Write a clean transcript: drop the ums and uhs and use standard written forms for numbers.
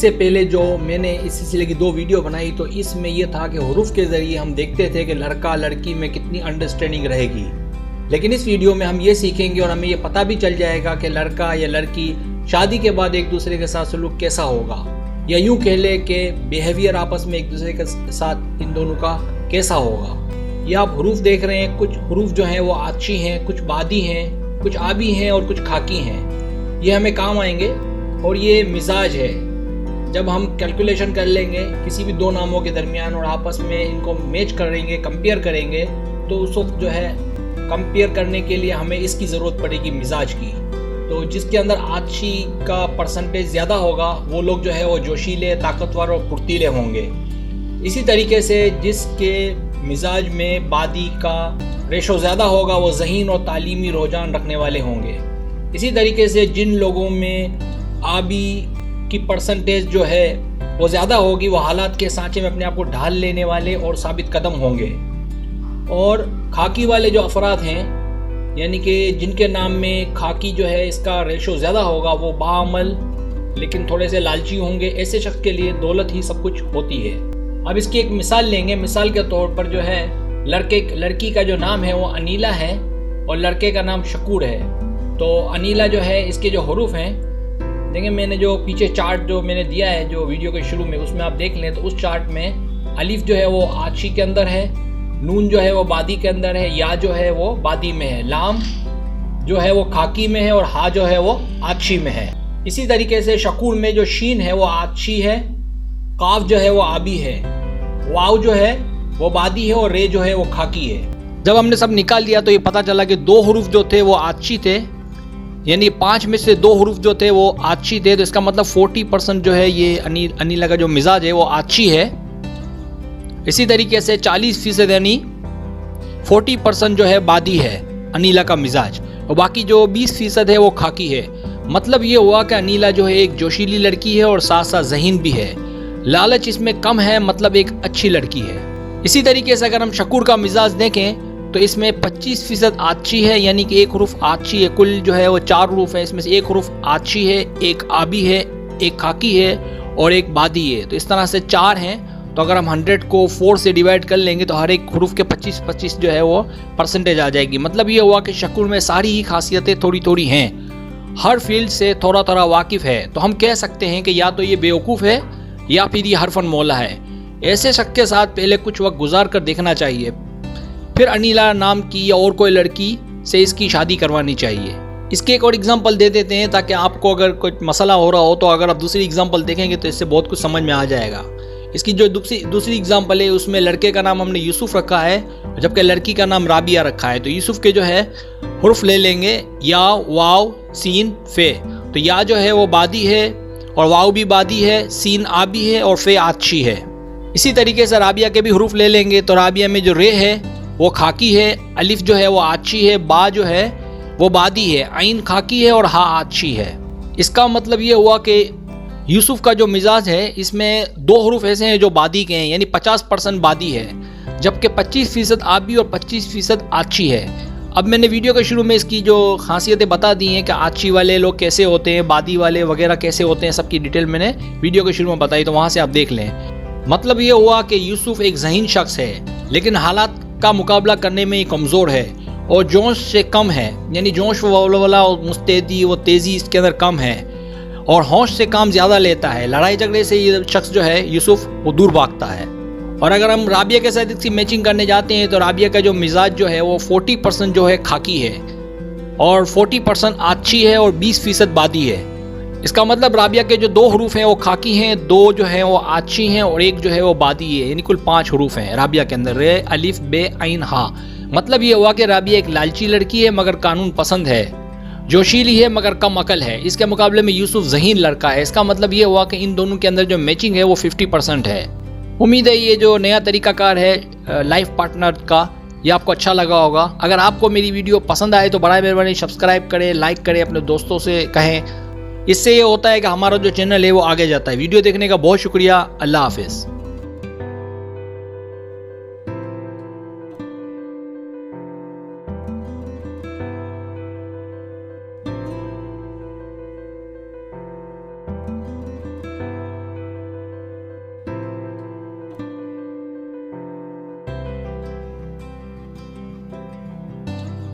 इससे पहले जो मैंने इस सिलसिले की 2 वीडियो बनाई तो इसमें यह था कि हुरूफ के ज़रिए हम देखते थे कि लड़का लड़की में कितनी अंडरस्टैंडिंग रहेगी। लेकिन इस वीडियो में हम ये सीखेंगे और हमें ये पता भी चल जाएगा कि लड़का या लड़की शादी के बाद एक दूसरे के साथ सलूक कैसा होगा, या यूँ कह ले कि बिहेवियर आपस में एक दूसरे के साथ इन दोनों का कैसा होगा। ये आप हुरूफ देख रहे हैं, कुछ हुरूफ जो हैं वो आछी हैं, कुछ बादी हैं, कुछ आबी हैं और कुछ खाकी हैं। ये हमें काम आएंगे। और ये मिजाज है, जब हम कैलकुलेशन कर लेंगे किसी भी 2 नामों के दरमियान और आपस में इनको मैच करेंगे, कंपेयर करेंगे, तो उस वक्त जो है कंपेयर करने के लिए हमें इसकी ज़रूरत पड़ेगी मिजाज की। तो जिसके अंदर आछी का परसेंटेज ज़्यादा होगा वो लोग जो है वो जोशीले, ताकतवर और फुर्तीले होंगे। इसी तरीके से जिसके मिजाज में बादी का रेशो ज़्यादा होगा वो ज़हीन और तालीमी रुझान रखने वाले होंगे। इसी तरीके से जिन लोगों में आबी की परसेंटेज जो है वो ज़्यादा होगी वो हालात के सांचे में अपने आप को ढाल लेने वाले और साबित कदम होंगे। और खाकी वाले जो अफराद हैं, यानी कि जिनके नाम में खाकी जो है इसका रेशो ज़्यादा होगा, वो बाअमल लेकिन थोड़े से लालची होंगे। ऐसे शख्स के लिए दौलत ही सब कुछ होती है। अब इसकी एक मिसाल लेंगे। मिसाल के तौर पर जो है लड़की का जो नाम है वो अनीला है और लड़के का नाम शकूर है। तो अनीला जो है इसके जो हुरूफ हैं, देखें मैंने जो पीछे चार्ट जो मैंने दिया है जो वीडियो के शुरू में, उसमें आप देख लें तो उस चार्ट में अलिफ जो है वो आछी के अंदर है, नून जो है वो बादी के अंदर है, या जो है वो बादी में है, लाम जो है वो खाकी में है और हा जो है वो आछी में है। इसी तरीके से शकूर में जो शीन है वो आछी है, काफ जो है वो आबी है, वाव जो है वो बादी है और रे जो है वो खाकी है। जब हमने सब निकाल दिया तो ये पता चला कि 2 हुरूफ जो थे वो आछी थे, यानी 5 में से 2 हुरूफ जो थे वो आछी थे। तो इसका मतलब 40% जो है ये अनीला का जो मिजाज है वो आछी है। इसी तरीके से 40% यानी 40% जो है बादी है अनीला का मिजाज, और बाकी जो 20% है वो खाकी है। मतलब ये हुआ कि अनीला जो है एक जोशीली लड़की है और साथ साथ ज़हीन भी है। लालच इसमें कम है, मतलब एक अच्छी लड़की है। इसी तरीके से अगर हम शकूर का मिजाज देखें तो इसमें 25% आछी है, यानी कि 1 हुरूफ आछी है। कुल जो है वो 4 हुरूफ है, इसमें से 1 हुरूफ आछी है, 1 आबी है, 1 खाकी है और 1 बादी है। तो इस तरह से 4 हैं। तो अगर हम 100 को 4 से डिवाइड कर लेंगे तो हर एक हुरूफ के 25-25 जो है वो परसेंटेज आ जाएगी। मतलब ये हुआ कि शकूर में सारी ही खासियतें थोड़ी थोड़ी हैं, हर फील्ड से थोड़ा थोड़ा वाकिफ़ है। तो हम कह सकते हैं कि या तो ये बेवकूफ़ है या फिर ये हरफन मौला है। ऐसे शख्स के साथ पहले कुछ वक्त गुजार कर देखना चाहिए, फिर अनीला नाम की या और कोई लड़की से इसकी शादी करवानी चाहिए। इसके एक और एग्जांपल दे देते हैं ताकि आपको अगर कोई मसला हो रहा हो तो अगर आप दूसरी एग्जांपल देखेंगे तो इससे बहुत कुछ समझ में आ जाएगा। इसकी जो दूसरी एग्जांपल है उसमें लड़के का नाम हमने यूसुफ रखा है जबकि लड़की का नाम राबिया रखा है। तो यूसुफ के जो है हुर्फ ले लेंगे या, वाव, सीन, फे। तो या जो है वो बादी है और वाव भी बादी है, सीन आबी है और फे आछी है। इसी तरीके से राबिया के भी हुरूफ ले लेंगे तो राबिया में जो रे है वो खाकी है, अलिफ जो है वो आछी है, बा जो है वो बादी है, आइन खाकी है और हा आछी है। इसका मतलब ये हुआ कि यूसुफ का जो मिजाज है इसमें 2 हुरूफ ऐसे हैं जो बादी के हैं, यानी 50% बादी है, जबकि 25% आबी और 25% आछी है। अब मैंने वीडियो के शुरू में इसकी जो खासियतें बता दी हैं कि आछी वाले लोग कैसे होते हैं, बादी वाले वगैरह कैसे होते हैं, सबकी डिटेल मैंने वीडियो के शुरू में बताई, तो वहाँ से आप देख लें। मतलब ये हुआ कि यूसुफ एक ज़हीन शख्स है लेकिन हालात का मुकाबला करने में ये कमज़ोर है और जोश से कम है, यानी जोश वाला और मुस्तैदी वो तेज़ी इसके अंदर कम है और होश से काम ज़्यादा लेता है। लड़ाई झगड़े से ये शख्स जो है यूसुफ वो दूर भागता है। और अगर हम राबिया के साथ इसकी मैचिंग करने जाते हैं तो राबिया का जो मिजाज जो है वो 40% जो है खाकी है और 40% आछी है और 20% बादी है। इसका मतलब राबिया के जो 2 हुरूफ हैं वो खाकी हैं, 2 जो हैं वो आछी हैं और 1 जो है वो बादी है, यानी कुल 5 हुरूफ हैं राबिया के अंदर, रे, अलिफ, बे, आइन, हा। मतलब ये हुआ कि राबिया एक लालची लड़की है मगर कानून पसंद है, जोशीली है मगर कम अकल है। इसके मुकाबले में यूसुफ ज़हीन लड़का है। इसका मतलब ये हुआ कि इन दोनों के अंदर जो मैचिंग है वो 50% है। उम्मीद है ये जो नया तरीकाकार है लाइफ पार्टनर का ये आपको अच्छा लगा होगा। अगर आपको मेरी वीडियो पसंद आए तो बड़ा मेहरबानी सब्सक्राइब करें, लाइक करें, अपने दोस्तों से कहें। इससे ये होता है कि हमारा जो चैनल है वो आगे जाता है। वीडियो देखने का बहुत शुक्रिया। अल्लाह हाफिज़।